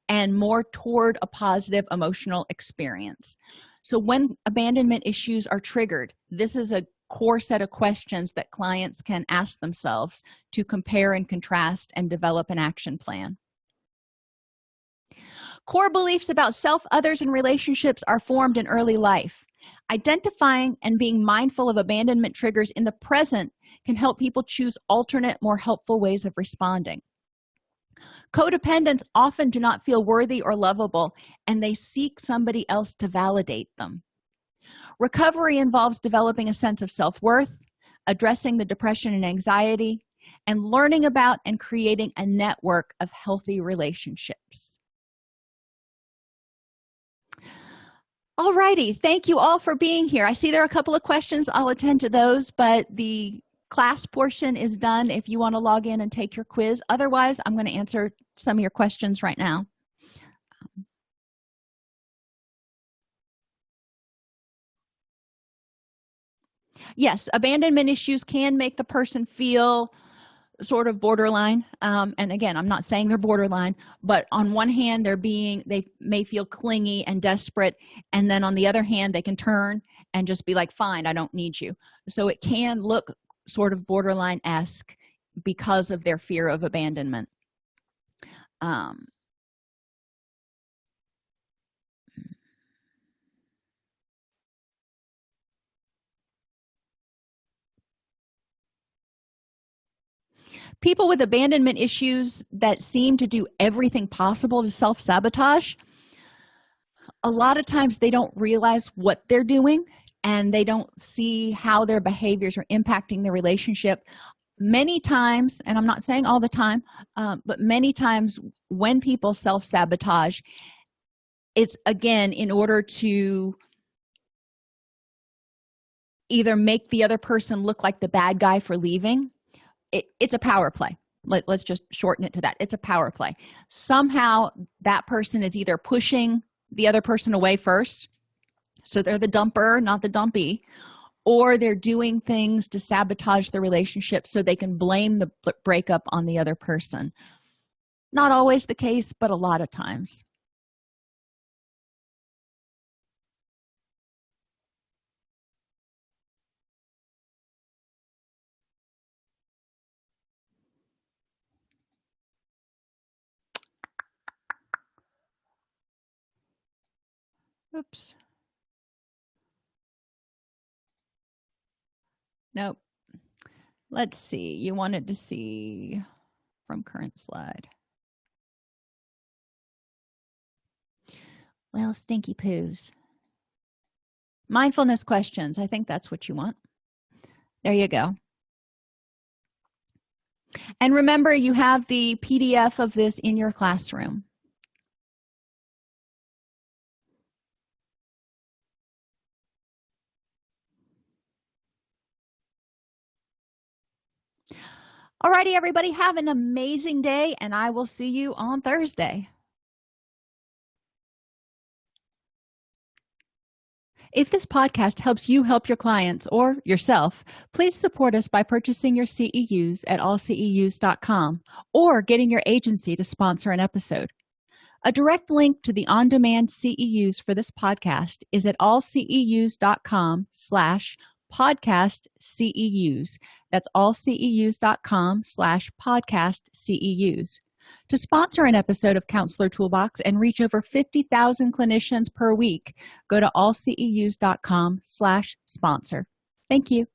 and more toward a positive emotional experience? So when abandonment issues are triggered, this is a core set of questions that clients can ask themselves to compare and contrast and develop an action plan. Core beliefs about self, others, and relationships are formed in early life. Identifying and being mindful of abandonment triggers in the present can help people choose alternate, more helpful ways of responding. Codependents often do not feel worthy or lovable, and they seek somebody else to validate them. Recovery involves developing a sense of self-worth, addressing the depression and anxiety, and learning about and creating a network of healthy relationships. All righty, thank you all for being here. I see there are a couple of questions. I'll attend to those, but the class portion is done if you want to log in and take your quiz. Otherwise, I'm going to answer some of your questions right now. Yes, abandonment issues can make the person feel sort of borderline. And again, I'm not saying they're borderline, but on one hand, they may feel clingy and desperate. And then on the other hand, they can turn and just be like, fine, I don't need you. So it can look sort of borderline-esque because of their fear of abandonment. People with abandonment issues that seem to do everything possible to self-sabotage, a lot of times they don't realize what they're doing, and they don't see how their behaviors are impacting the relationship. Many times, and I'm not saying all the time, but many times when people self-sabotage, it's, again, in order to either make the other person look like the bad guy for leaving. It's a power play. Let's just shorten it to that. It's a power play. Somehow that person is either pushing the other person away first, so they're the dumper, not the dumpy, or they're doing things to sabotage the relationship so they can blame the breakup on the other person. Not always the case, but a lot of times. Oops. Nope. Let's see. You wanted to see from current slide. Well, stinky poos. Mindfulness questions. I think that's what you want. There you go. And remember, you have the PDF of this in your classroom. All righty, everybody, have an amazing day, and I will see you on Thursday. If this podcast helps you help your clients or yourself, please support us by purchasing your CEUs at allceus.com or getting your agency to sponsor an episode. A direct link to the on-demand CEUs for this podcast is at allceus.com/podcast CEUs. That's allceus.com/podcast CEUs. To sponsor an episode of Counselor Toolbox and reach over 50,000 clinicians per week, go to allceus.com/sponsor. Thank you.